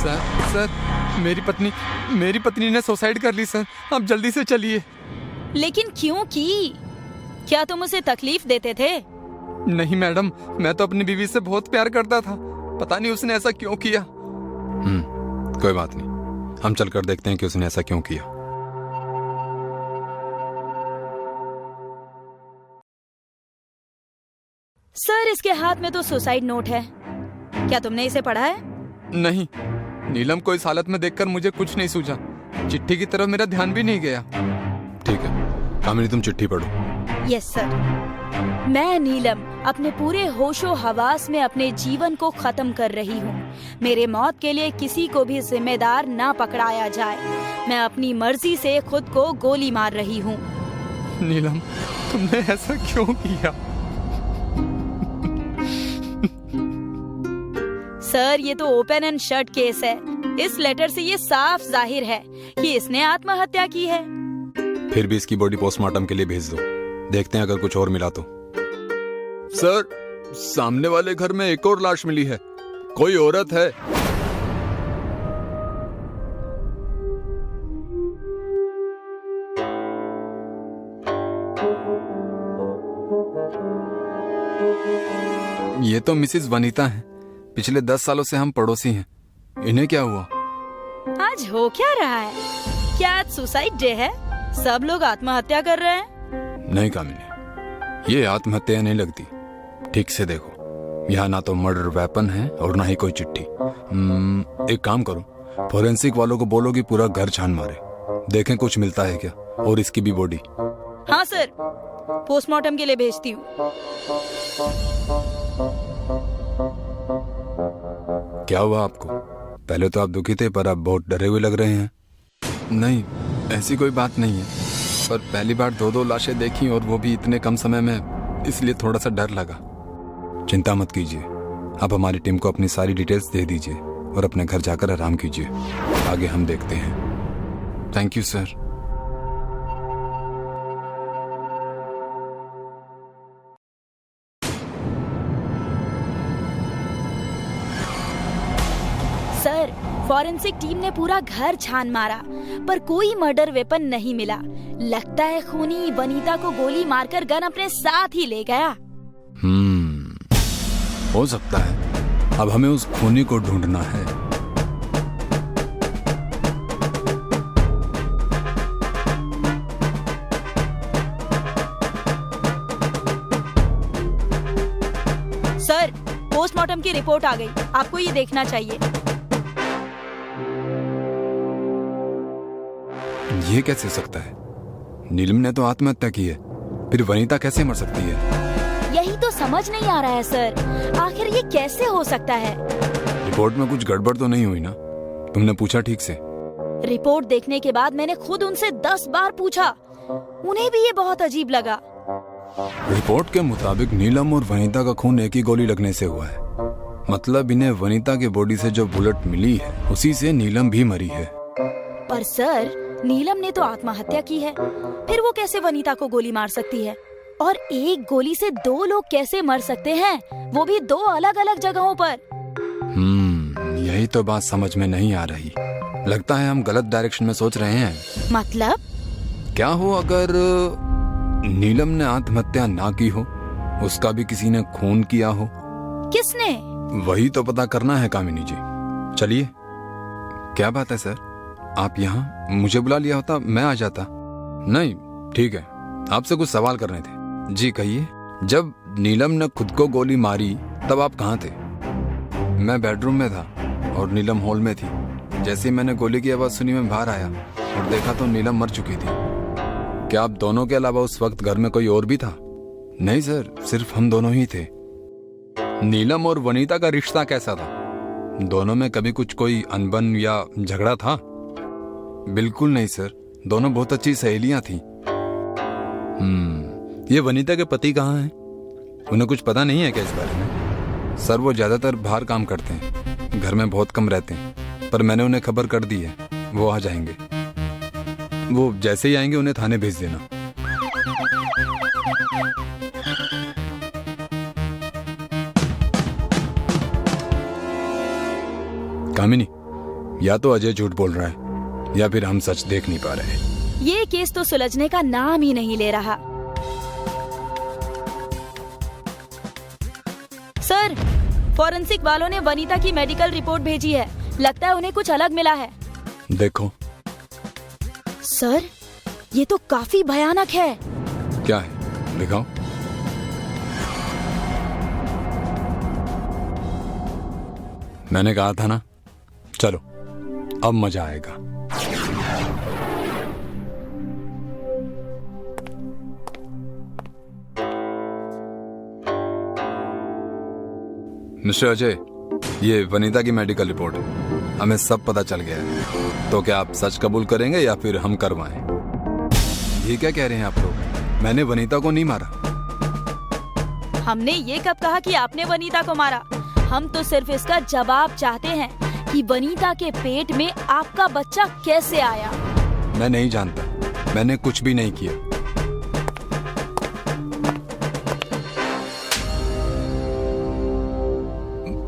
Sir sir मेरी पत्नी ने सुसाइड कर ली सर। आप जल्दी से चलिए। लेकिन क्यों की? क्या तुम उसे तकलीफ देते थे? नहीं मैडम, मैं तो अपनी बीवी से बहुत प्यार करता था। पता नहीं उसने ऐसा क्यों किया। कोई बात नहीं, हम चलकर देखते हैं कि उसने ऐसा क्यों किया। सर, इसके हाथ में तो सुसाइड नोट है। क्या तुमने इसे पढ़ा है? नहीं, नीलम को इस हालत में देखकर मुझे कुछ नहीं सूझा। चिट्ठी की तरफ मेरा ध्यान भी नहीं गया। ठीक है कामिनी, तुम चिट्ठी पढ़ो। Yes sir. मैं नीलम अपने पूरे होशो हवास में अपने जीवन को खत्म कर रही हूँ। मेरे मौत के लिए किसी को भी जिम्मेदार ना पकड़ाया जाए। मैं अपनी मर्जी से खुद को गोली मार रही हूँ। नीलम, तुमने ऐसा क्यों किया? सर, ये तो ओपन एंड शट केस है। इस लेटर से ये साफ जाहिर है कि इसने आत्महत्या की है। फिर भी इसकी बॉडी पोस्टमार्टम के लिए भेज दो, देखते हैं अगर कुछ और मिला तो। सर, सामने वाले घर में एक और लाश मिली है। कोई औरत है। ये तो मिसेस वनीता हैं। पिछले 10 सालों से हम पड़ोसी हैं। इन्हें क्या हुआ? आज हो क्या रहा है? क्या आज सुसाइड डे है? सब लोग आत्महत्या कर रहे हैं। नहीं कामिनी, ये आत्महत्या नहीं लगती। ठीक से देखो, यहाँ ना तो मर्डर वेपन है और ना ही कोई चिट्ठी। एक काम करो, फोरेंसिक वालों को बोलो कि पूरा घर छान मारे, देखें कुछ मिलता है क्या, और इसकी भी बॉडी। हाँ सर, पोस्टमार्टम के लिए भेजती हूँ। क्या हुआ आपको? पहले तो आप दुखी थे, पर अब बहुत डरे हुए लग रहे हैं। नहीं, ऐसी कोई बात नहीं है, पर पहली बार 2-2 लाशें देखी और वो भी इतने कम समय में, इसलिए थोड़ा सा डर लगा। चिंता मत कीजिए, आप हमारी टीम को अपनी सारी डिटेल्स दे दीजिए और अपने घर जाकर आराम कीजिए। आगे हम देखते हैं। Thank you sir. Sir, forensic team ने पूरा घर छान मारा, पर कोई मर्डर वेपन नहीं मिला। लगता है खूनी वनीता को गोली मारकर गन अपने साथ ही ले गया। हो सकता है। अब हमें उस खूनी को ढूंढना है। सर, पोस्टमार्टम की रिपोर्ट आ गई, आपको ये देखना चाहिए। ये कैसे हो सकता है? नीलम ने तो आत्महत्या की है, फिर वनीता कैसे मर सकती है? यही तो समझ नहीं आ रहा है सर, आखिर ये कैसे हो सकता है? रिपोर्ट में कुछ गड़बड़ तो नहीं हुई ना? तुमने पूछा ठीक से? रिपोर्ट देखने के बाद मैंने खुद उनसे 10 बार पूछा। उन्हें भी ये बहुत अजीब लगा। रिपोर्ट के मुताबिक नीलम और वनीता का खून एक ही गोली लगने से हुआ है। मतलब इन्हें वनीता के बॉडी से जो बुलेट मिली है, उसी से नीलम भी मरी है। पर सर, नीलम ने तो आत्महत्या की है, फिर वो कैसे वनीता को गोली मार सकती है? और एक गोली से 2 लोग कैसे मर सकते हैं, वो भी 2 अलग अलग जगहों पर? यही तो बात समझ में नहीं आ रही। लगता है हम गलत डायरेक्शन में सोच रहे हैं। मतलब? क्या हो अगर नीलम ने आत्महत्या ना की हो, उसका भी किसी ने खून किया हो? किसने? वही तो पता करना है कामिनी जी। चलिए। क्या बात है सर, आप यहाँ? मुझे बुला लिया होता मैं आ जाता। नहीं, ठीक है, आपसे कुछ सवाल करने थे। जी कहिए। जब नीलम ने खुद को गोली मारी तब आप कहाँ थे? मैं बेडरूम में था और नीलम हॉल में थी। जैसे ही मैंने गोली की आवाज सुनी, मैं बाहर आया और देखा तो नीलम मर चुकी थी। क्या आप दोनों के अलावा उस वक्त घर में कोई और भी था? नहीं सर, सिर्फ हम दोनों ही थे। नीलम और वनीता का रिश्ता कैसा था? दोनों में कभी कुछ कोई अनबन या झगड़ा था? बिल्कुल नहीं सर, दोनों बहुत अच्छी सहेलियां थी। ये वनीता के पति कहाँ हैं? उन्हें कुछ पता नहीं है क्या इस बारे में? सर, वो ज्यादातर बाहर काम करते हैं, घर में बहुत कम रहते हैं, पर मैंने उन्हें खबर कर दी है, वो आ जाएंगे। वो जैसे ही आएंगे उन्हें थाने भेज देना। कामिनी, या तो अजय झूठ बोल रहा है या फिर हम सच देख नहीं पा रहे। ये केस तो सुलझने का नाम ही नहीं ले रहा। सर, फॉरेंसिक वालों ने वनीता की मेडिकल रिपोर्ट भेजी है। लगता है उन्हें कुछ अलग मिला है। देखो। सर, ये तो काफी भयानक है। क्या है, दिखाओ। मैंने कहा था ना, चलो अब मजा आएगा। मिस्टर अजय, ये वनीता की मेडिकल रिपोर्ट है। हमें सब पता चल गया है। तो क्या आप सच कबूल करेंगे या फिर हम करवाएं? ये क्या कह रहे हैं आप लोग? मैंने वनीता को नहीं मारा। हमने ये कब कहा कि आपने वनीता को मारा? हम तो सिर्फ इसका जवाब चाहते हैं कि वनीता के पेट में आपका बच्चा कैसे आया। मैं नहीं जानता, मैंने कुछ भी नहीं किया।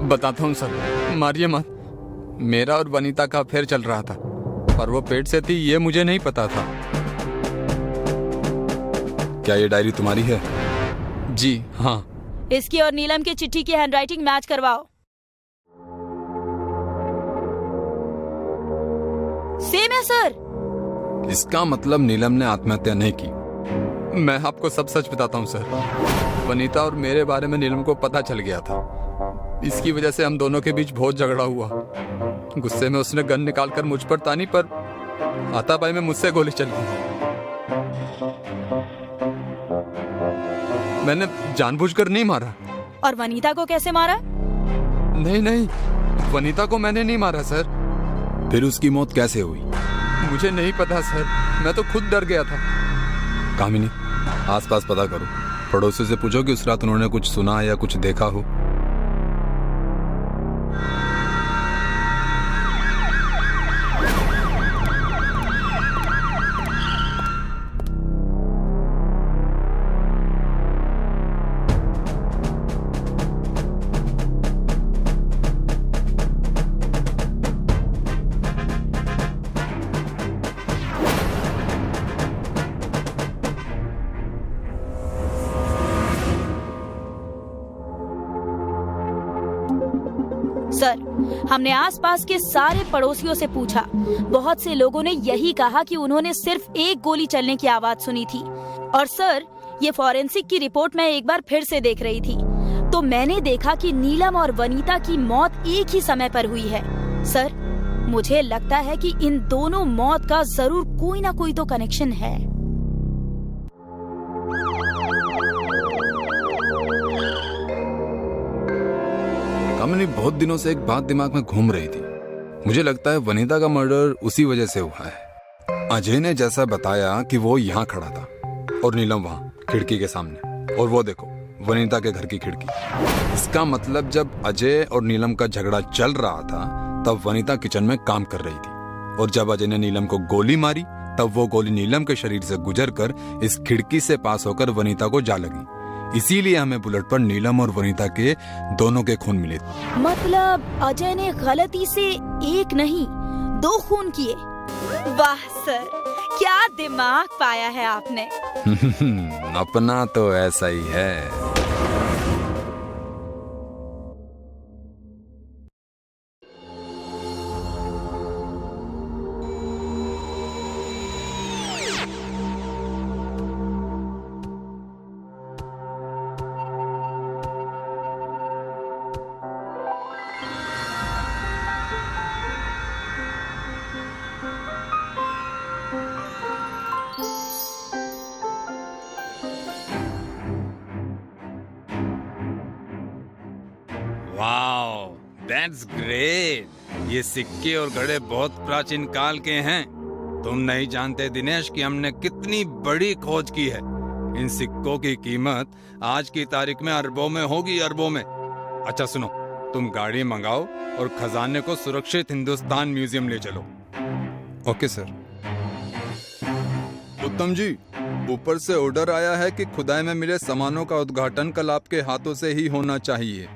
बताता हूँ सर, मारिए मत। मेरा और वनीता का अफेयर चल रहा था, पर वो पेट से थी ये मुझे नहीं पता था। क्या ये डायरी तुम्हारी है? जी हाँ। इसकी और नीलम की चिट्ठी की हैंडराइटिंग मैच करवाओ। सेम है सर। इसका मतलब नीलम ने आत्महत्या नहीं की। मैं आपको सब सच बताता हूँ सर। वनीता और मेरे बारे में नीलम को पता चल गया था। इसकी वजह से हम दोनों के बीच बहुत झगड़ा हुआ। गुस्से में उसने गन निकालकर मुझ पर तानी, पर हाथापाई में मुझसे गोली चल गई। मैंने जानबूझकर नहीं मारा। और वनीता को कैसे मारा? नहीं नहीं, वनीता को मैंने नहीं मारा सर। फिर उसकी मौत कैसे हुई? मुझे नहीं पता सर, मैं तो खुद डर गया था। कामिनी, आसपास पता करो। पड़ोसी से पूछो कि उस रात उन्होंने कुछ सुना या कुछ देखा हो। सर, हमने आसपास के सारे पड़ोसियों से पूछा। बहुत से लोगों ने यही कहा कि उन्होंने सिर्फ एक गोली चलने की आवाज सुनी थी। और सर, ये फॉरेंसिक की रिपोर्ट मैं एक बार फिर से देख रही थी, तो मैंने देखा कि नीलम और वनीता की मौत एक ही समय पर हुई है। सर, मुझे लगता है कि इन दोनों मौत का जरूर कोई ना कोई तो कनेक्शन है। कामिनी, बहुत दिनों से एक बात दिमाग में घूम रही थी। मुझे लगता है वनीता का मर्डर उसी वजह से हुआ है। अजय ने जैसा बताया कि वो यहाँ खड़ा था और नीलम वहाँ खिड़की के सामने, और वो देखो वनीता के घर की खिड़की। इसका मतलब जब अजय और नीलम का झगड़ा चल रहा था तब वनीता किचन में काम कर रही थी, और जब अजय ने नीलम को गोली मारी तब वो गोली नीलम के शरीर से गुजरकर इस खिड़की से पास होकर वनीता को जा लगी। इसीलिए हमें बुलेट पर नीलम और वनीता के दोनों के खून मिले। मतलब अजय ने गलती से एक नहीं 2 खून किए। वाह सर, क्या दिमाग पाया है आपने। अपना तो ऐसा ही है। Wow, that's great. ये सिक्के और घड़े बहुत प्राचीन काल के हैं। तुम नहीं जानते दिनेश कि हमने कितनी बड़ी खोज की है। इन सिक्कों की कीमत आज की तारीख में अरबों में होगी, अरबों में। अच्छा सुनो, तुम गाड़ी मंगाओ और खजाने को सुरक्षित हिंदुस्तान म्यूजियम ले चलो। Okay sir. उत्तम जी, ऊपर से ऑर्डर आया है कि खुदाई में मिले सामानों का उद्घाटन कल आपके हाथों से ही होना चाहिए।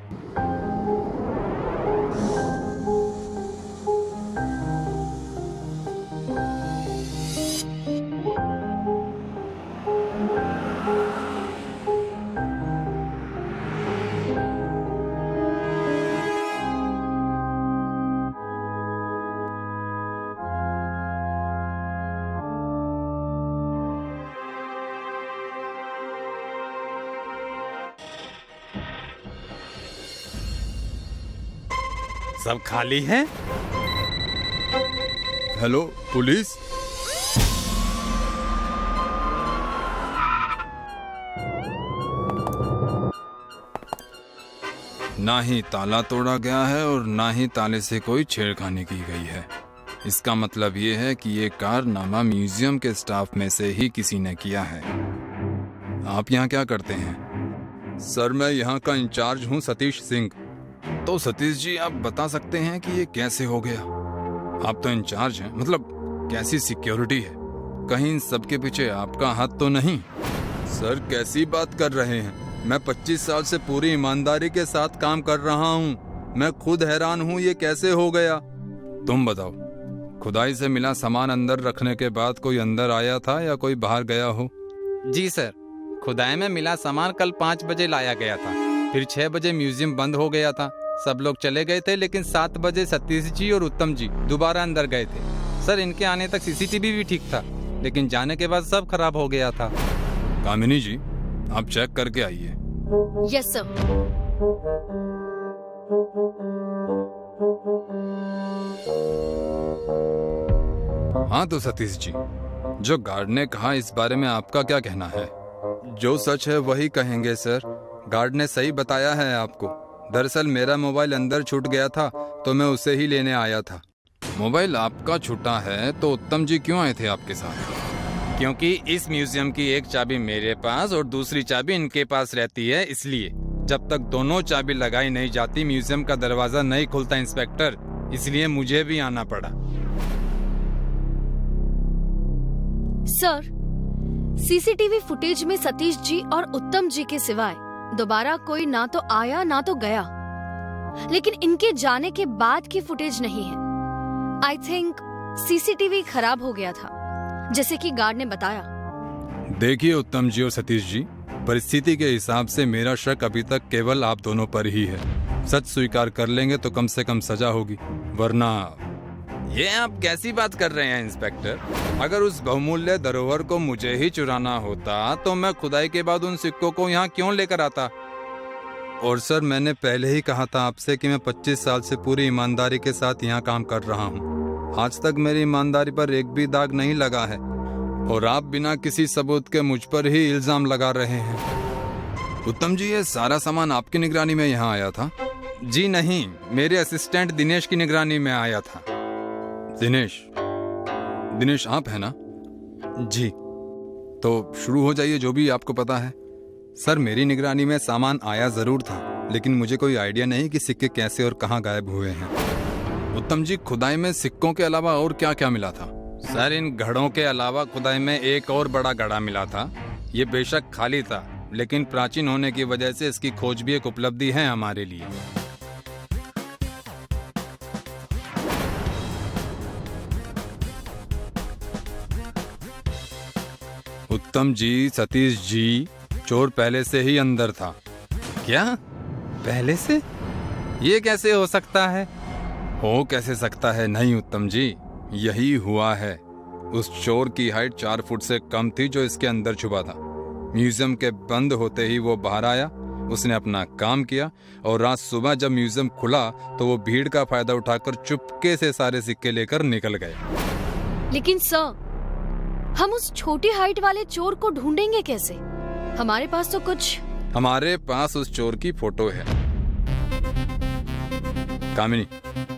सब खाली है। Hello police. ना ही ताला तोड़ा गया है और ना ही ताले से कोई छेड़खानी की गई है। इसका मतलब ये है कि ये कारनामा म्यूजियम के स्टाफ में से ही किसी ने किया है। आप यहाँ क्या करते हैं? सर मैं यहाँ का इंचार्ज हूँ, सतीश सिंह। तो सतीश जी, आप बता सकते हैं कि ये कैसे हो गया? आप तो इंचार्ज हैं, मतलब कैसी सिक्योरिटी है? कहीं इन सब के पीछे आपका हाथ तो नहीं? सर कैसी बात कर रहे हैं? मैं 25 साल से पूरी ईमानदारी के साथ काम कर रहा हूँ। मैं खुद हैरान हूँ ये कैसे हो गया। तुम बताओ, खुदाई से मिला सामान अंदर रखने के बाद कोई अंदर आया था या कोई बाहर गया हो? जी सर, खुदाई में मिला सामान कल 5 बजे लाया गया था। फिर 6 बजे म्यूजियम बंद हो गया था। सब लोग चले गए थे, लेकिन 7 बजे सतीश जी और उत्तम जी दोबारा अंदर गए थे। सर इनके आने तक सीसीटीवी भी ठीक था, लेकिन जाने के बाद सब खराब हो गया था। कामिनी जी, आप चेक करके आइए। Yes sir. हाँ तो सतीश जी, जो गार्ड ने कहा इस बारे में आपका क्या कहना है? जो सच है वही कहेंगे सर। गार्ड ने सही बताया है आपको। दरअसल मेरा मोबाइल अंदर छूट गया था तो मैं उसे ही लेने आया था। मोबाइल आपका छूटा है तो उत्तम जी क्यों आए थे आपके साथ? क्योंकि इस म्यूजियम की एक चाबी मेरे पास और दूसरी चाबी इनके पास रहती है, इसलिए जब तक दोनों चाबी लगाई नहीं जाती म्यूजियम का दरवाजा नहीं खुलता इंस्पेक्टर, इसलिए मुझे भी आना पड़ा। सर, सीसीटीवी फुटेज में सतीश जी और उत्तम जी के सिवाय दोबारा कोई ना तो आया ना तो गया, लेकिन इनके जाने के बाद की फुटेज नहीं है। आई थिंक सीसीटीवी खराब हो गया था, जैसे कि गार्ड ने बताया। देखिए उत्तम जी और सतीश जी, परिस्थिति के हिसाब से मेरा शक अभी तक केवल आप दोनों पर ही है। सच स्वीकार कर लेंगे तो कम से कम सजा होगी, वरना। ये आप कैसी बात कर रहे हैं इंस्पेक्टर? अगर उस बहुमूल्य धरोहर को मुझे ही चुराना होता तो मैं खुदाई के बाद उन सिक्कों को यहाँ क्यों लेकर आता? और सर मैंने पहले ही कहा था आपसे कि मैं 25 साल से पूरी ईमानदारी के साथ यहाँ काम कर रहा हूँ। आज तक मेरी ईमानदारी पर एक भी दाग नहीं लगा है और आप बिना किसी सबूत के मुझ पर ही इल्जाम लगा रहे हैं। उत्तम जी, ये सारा सामान आपकी निगरानी में यहाँ आया था? जी नहीं, मेरे असिस्टेंट दिनेश की निगरानी में आया था। दिनेश आप है ना? जी। तो शुरू हो जाइए जो भी आपको पता है। सर मेरी निगरानी में सामान आया जरूर था, लेकिन मुझे कोई आइडिया नहीं कि सिक्के कैसे और कहाँ गायब हुए हैं। उत्तम जी, खुदाई में सिक्कों के अलावा और क्या क्या मिला था? सर इन घड़ों के अलावा खुदाई में एक और बड़ा घड़ा मिला था। ये बेशक खाली था, लेकिन प्राचीन होने की वजह से इसकी खोज भी एक उपलब्धि है हमारे लिए। उत्तम जी, सतीश जी, चोर पहले से ही अंदर था। क्या? पहले से? ये कैसे हो सकता है? हो कैसे सकता है नहीं उत्तम जी, यही हुआ है। उस चोर की हाइट 4 फुट से कम थी जो इसके अंदर छुपा था। म्यूजियम के बंद होते ही वो बाहर आया, उसने अपना काम किया और रात सुबह जब म्यूजियम खुला तो वो भीड़ का फायदा उठाकर चुपके से सारे सिक्के लेकर निकल गए। लेकिन सर, हम उस छोटी हाइट वाले चोर को ढूंढेंगे कैसे? हमारे पास तो कुछ। हमारे पास उस चोर की फोटो है। कामिनी,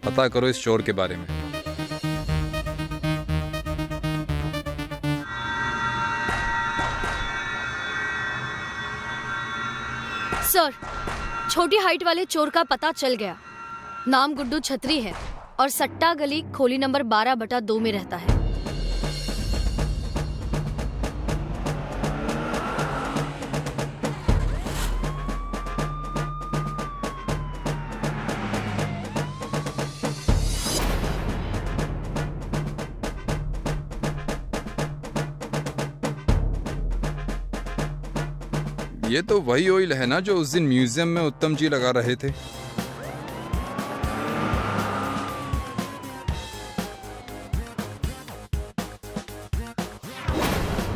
पता करो इस चोर के बारे में। सर, छोटी हाइट वाले चोर का पता चल गया। नाम गुड्डू छतरी है और सट्टा गली खोली नंबर 12/2 में रहता है। ये तो वही ऑयल है ना जो उस दिन म्यूजियम में उत्तम जी लगा रहे थे।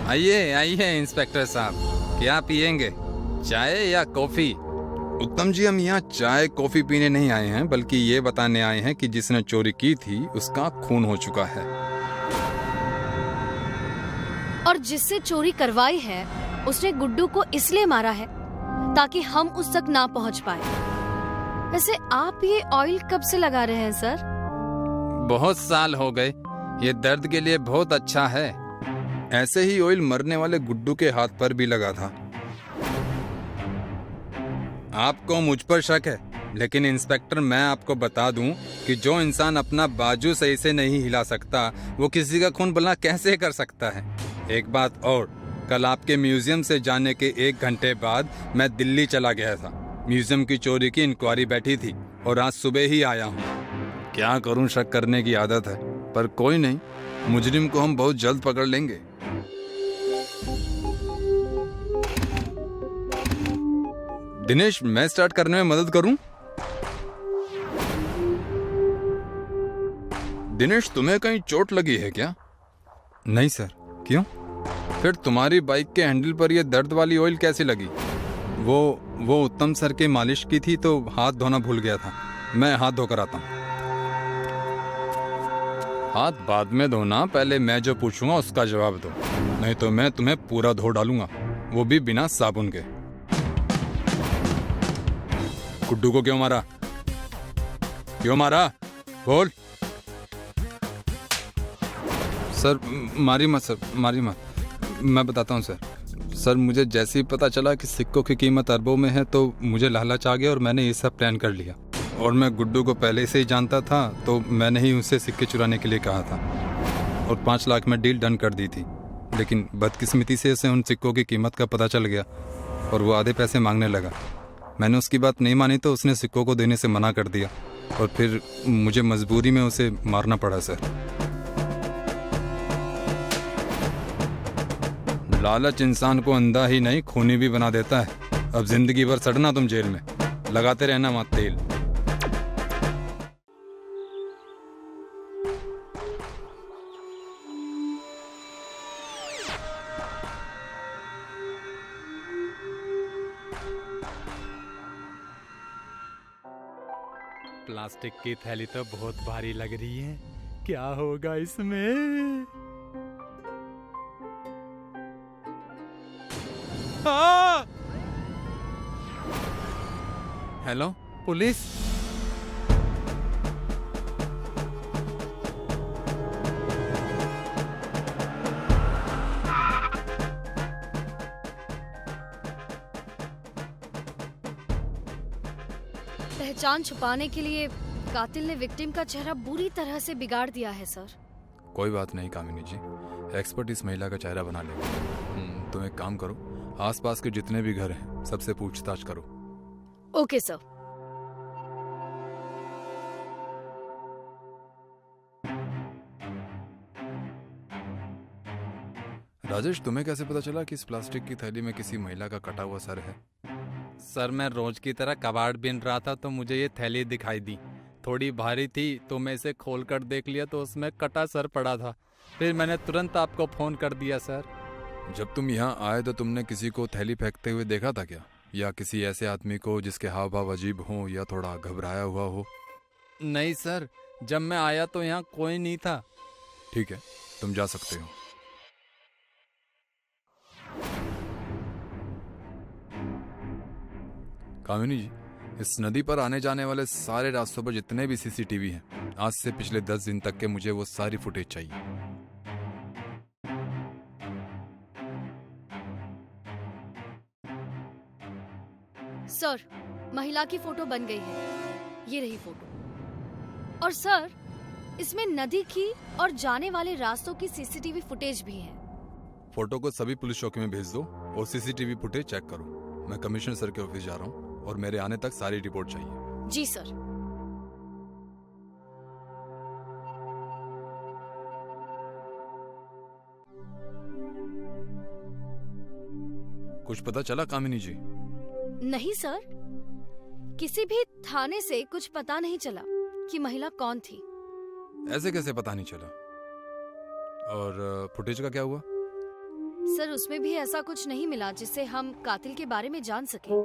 आइए आइए इंस्पेक्टर साहब, क्या पियेंगे, चाय या कॉफी? उत्तम जी, हम यहाँ चाय कॉफी पीने नहीं आए हैं, बल्कि ये बताने आए हैं कि जिसने चोरी की थी उसका खून हो चुका है। और जिससे चोरी करवाई है उसने गुड्डू को इसलिए मारा है ताकि हम उस तक ना पहुंच पाए। वैसे आप ये ऑयल कब से लगा रहे हैं सर? बहुत साल हो गए। ये दर्द के लिए बहुत अच्छा है। ऐसे ही ऑयल मरने वाले गुड्डू के हाथ पर भी लगा था। आपको मुझ पर शक है, लेकिन इंस्पेक्टर मैं आपको बता दूं कि जो इंसान अपना बाजू सही से नहीं हिला सकता वो किसी का खून भला कैसे कर सकता है। एक बात और, कल आपके म्यूजियम से जाने के 1 घंटे बाद मैं दिल्ली चला गया था। म्यूजियम की चोरी की इंक्वायरी बैठी थी और आज सुबह ही आया हूँ। क्या करूँ, शक करने की आदत है, पर कोई नहीं, मुजरिम को हम बहुत जल्द पकड़ लेंगे। दिनेश, मैं स्टार्ट करने में मदद करूं? दिनेश, तुम्हें कहीं चोट लगी है क्या? नहीं सर। क्यों? फिर तुम्हारी बाइक के हैंडल पर यह दर्द वाली ऑयल कैसे लगी? वो उत्तम सर के मालिश की थी तो हाथ धोना भूल गया था। मैं हाथ धोकर आता हूँ। हाथ बाद में धोना, पहले मैं जो पूछूंगा उसका जवाब दो, नहीं तो मैं तुम्हें पूरा धो डालूंगा, वो भी बिना साबुन के। गुड्डू को क्यों मारा? क्यों मारा? बोल। सर मारी मत, सर मारी मत। मैं बताता हूँ सर। सर, मुझे जैसे ही पता चला कि सिक्कों की कीमत अरबों में है तो मुझे लालच आ गया और मैंने ये सब प्लान कर लिया। और मैं गुड्डू को पहले से ही जानता था तो मैंने ही उससे सिक्के चुराने के लिए कहा था और 5 लाख में डील डन कर दी थी। लेकिन बदकिस्मती से उसे उन सिक्कों की कीमत का पता चल गया और वो आधे पैसे मांगने लगा। मैंने उसकी बात नहीं मानी तो उसने सिक्कों को देने से मना कर दिया और फिर मुझे मजबूरी में उसे मारना पड़ा सर। लालच इंसान को अंधा ही नहीं खूनी भी बना देता है। अब जिंदगी भर सड़ना तुम जेल में, लगाते रहना मत तेल। प्लास्टिक की थैली तो बहुत भारी लग रही है, क्या होगा इसमें? Hello police. पहचान छुपाने के लिए कातिल ने विक्टिम का चेहरा बुरी तरह से बिगाड़ दिया है सर। कोई बात नहीं कामिनी जी, एक्सपर्ट इस महिला का चेहरा बना लेगा। तुम एक काम करो, आसपास के जितने भी घर हैं सबसे पूछताछ करो। Okay sir. राजेश, तुम्हें कैसे पता चला कि इस प्लास्टिक की थैली में किसी महिला का कटा हुआ सर है? सर, मैं रोज की तरह कबाड़ बीन रहा था तो मुझे ये थैली दिखाई दी। थोड़ी भारी थी तो मैं इसे खोल कर देख लिया तो उसमें कटा सर पड़ा था। फिर मैंने तुरंत आपको फोन कर दिया सर। जब तुम यहाँ आए तो तुमने किसी को थैली फेंकते हुए देखा था क्या, या किसी ऐसे आदमी को जिसके हाव भाव अजीब हो या थोड़ा घबराया हुआ हो? नहीं सर, जब मैं आया तो यहाँ कोई नहीं था। ठीक है, तुम जा सकते हो। कामिनी जी, इस नदी पर आने जाने वाले सारे रास्तों पर जितने भी सीसीटीवी हैं, आज से पिछले 10 दिन तक के मुझे वो सारी फुटेज चाहिए। सर, महिला की फोटो बन गई है, ये रही फोटो। और सर, इसमें नदी की और जाने वाले रास्तों की सीसीटीवी फुटेज भी है। फोटो को सभी पुलिस चौकी में भेज दो और सीसीटीवी फुटेज चेक करो। मैं कमिश्नर सर के ऑफिस जा रहा हूँ और मेरे आने तक सारी रिपोर्ट चाहिए। जी सर। कुछ पता चला कामिनी जी? नहीं सर, किसी भी थाने से कुछ पता नहीं चला कि महिला कौन थी। ऐसे कैसे पता नहीं चला? और फुटेज का क्या हुआ? सर, उसमें भी ऐसा कुछ नहीं मिला जिससे हम कातिल के बारे में जान सके।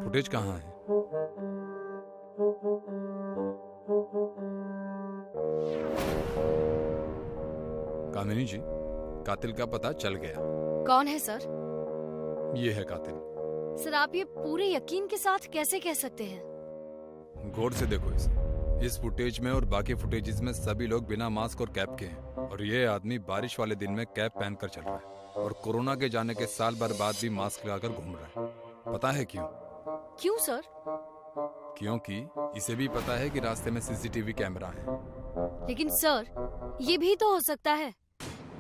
फुटेज कहाँ है? कामिनी जी, कातिल का पता चल गया। कौन है सर? ये है कातिल। सर आप ये पूरे यकीन के साथ कैसे कह सकते हैं? गौर से देखो इसे। इस फुटेज में और बाकी फुटेजेस में सभी लोग बिना मास्क और कैप के हैं, और ये आदमी बारिश वाले दिन में कैप पहनकर चल रहा है और कोरोना के जाने के साल भर बाद भी मास्क लगाकर घूम रहा है। पता है क्यों? क्यों सर? क्योंकि इसे भी पता है कि रास्ते में सीसीटीवी कैमरा है। लेकिन सर ये भी तो हो सकता है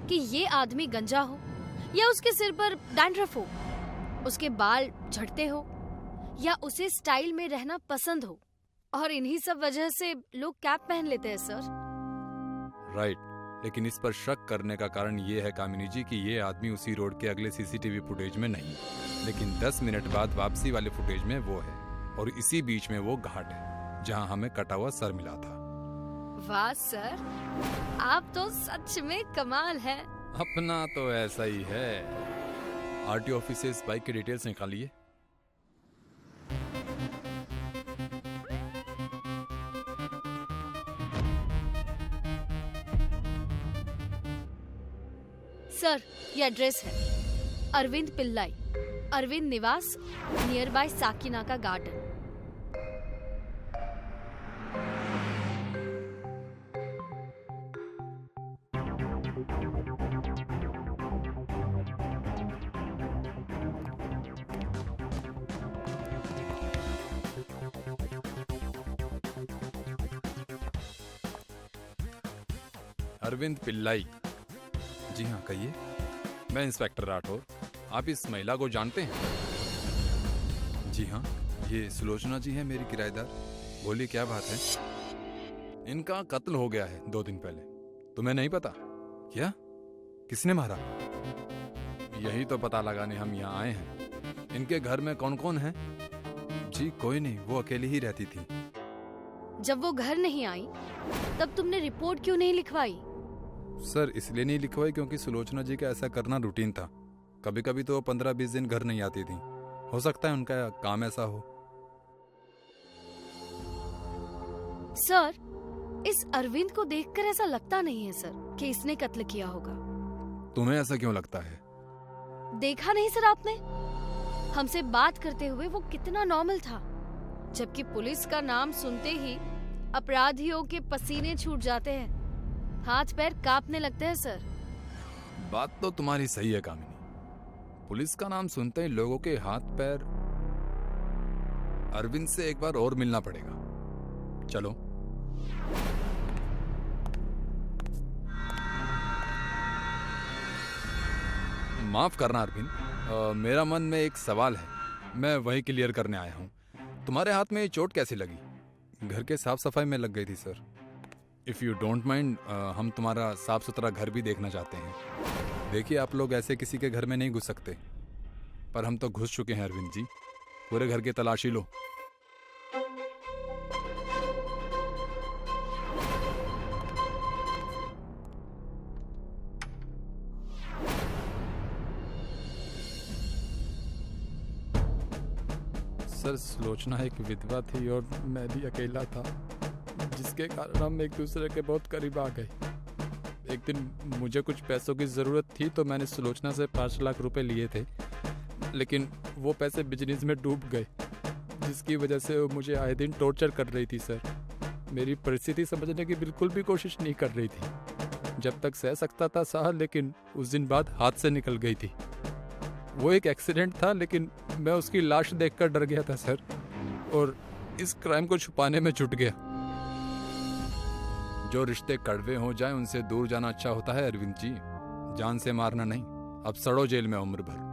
कि ये आदमी गंजा हो, या उसके सिर पर डैंड्रफ हो, उसके बाल झड़ते हो, या उसे स्टाइल में रहना पसंद हो, और इन्हीं सब वजह से लोग कैप पहन लेते हैं सर। राइट, लेकिन इस पर शक करने का कारण ये है कामिनी जी कि ये आदमी उसी रोड के अगले सीसीटीवी फुटेज में नहीं, लेकिन 10 मिनट बाद वापसी वाले फुटेज में वो है, और इसी बीच में वो घाट है जहां हमें कटा हुआ सर मिला था। वाह सर, आप तो सच में कमाल है। अपना तो ऐसा ही है। आरटीओ ऑफिस से इस बाइक की डिटेल्स निकालिए। सर ये एड्रेस है Arvind Pillai, Arvind Niwas, near by Sakinaka garden. Arvind Pillai. जी हाँ, कहिए। मैं इंस्पेक्टर राठौर। आप इस महिला को जानते हैं? जी हाँ, ये सुलोचना जी हैं, मेरी किराएदार। बोलिए क्या बात है? इनका कत्ल हो गया है 2 दिन पहले। तुम्हें नहीं पता? क्या? किसने मारा? यही तो पता लगाने हम यहाँ आए हैं। इनके घर में कौन कौन है? जी कोई नहीं, वो अकेली ही रहती थी। जब वो घर नहीं आई तब तुमने रिपोर्ट क्यों नहीं लिखवाई? सर इसलिए नहीं लिखवाई क्योंकि सुलोचना जी का ऐसा करना रूटीन था। कभी कभी तो 15-20 दिन घर नहीं आती थी। हो सकता है उनका काम ऐसा हो। सर इस अरविंद को देखकर ऐसा लगता नहीं है सर कि इसने कत्ल किया होगा। तुम्हें ऐसा क्यों लगता है? देखा नहीं सर आपने? हमसे बात करते हुए वो कितना नॉर्मल था, जबकि पुलिस का नाम सुनते ही अपराधियों के पसीने छूट जाते हैं, हाथ पैर कांपने लगते हैं सर। बात तो तुम्हारी सही है कामिनी। पुलिस का नाम सुनते ही लोगों के हाथ पैर। अरविंद से एक बार और मिलना पड़ेगा। चलो। माफ करना अरविंद, मेरा मन में एक सवाल है, मैं वही क्लियर करने आया हूँ। तुम्हारे हाथ में ये चोट कैसे लगी? घर के साफ सफाई में लग गई थी sir. If you don't mind, हम तुम्हारा साफ सुथरा घर भी देखना चाहते हैं। देखिए आप लोग ऐसे किसी के घर में नहीं घुस सकते, पर हम तो घुस चुके हैं अरविंद जी। पूरे घर की तलाशी लो। सर सुलोचना एक विधवा थी और मैं भी अकेला था, जिसके कारण हम एक दूसरे के बहुत करीब आ गए। एक दिन मुझे कुछ पैसों की ज़रूरत थी तो मैंने सुलोचना से 5 लाख रुपए लिए थे, लेकिन वो पैसे बिजनेस में डूब गए, जिसकी वजह से वो मुझे आए दिन टॉर्चर कर रही थी सर। मेरी परिस्थिति समझने की बिल्कुल भी कोशिश नहीं कर रही थी। जब तक सह सकता था सहा, लेकिन उस दिन बाद हाथ से निकल गई थी। वो एक एक्सीडेंट था, लेकिन मैं उसकी लाश देखकर डर गया था सर, और इस क्राइम को छुपाने में जुट गया। जो रिश्ते कड़वे हो जाए उनसे दूर जाना अच्छा होता है अरविंद जी, जान से मारना नहीं। अब सड़ो जेल में उम्र भर।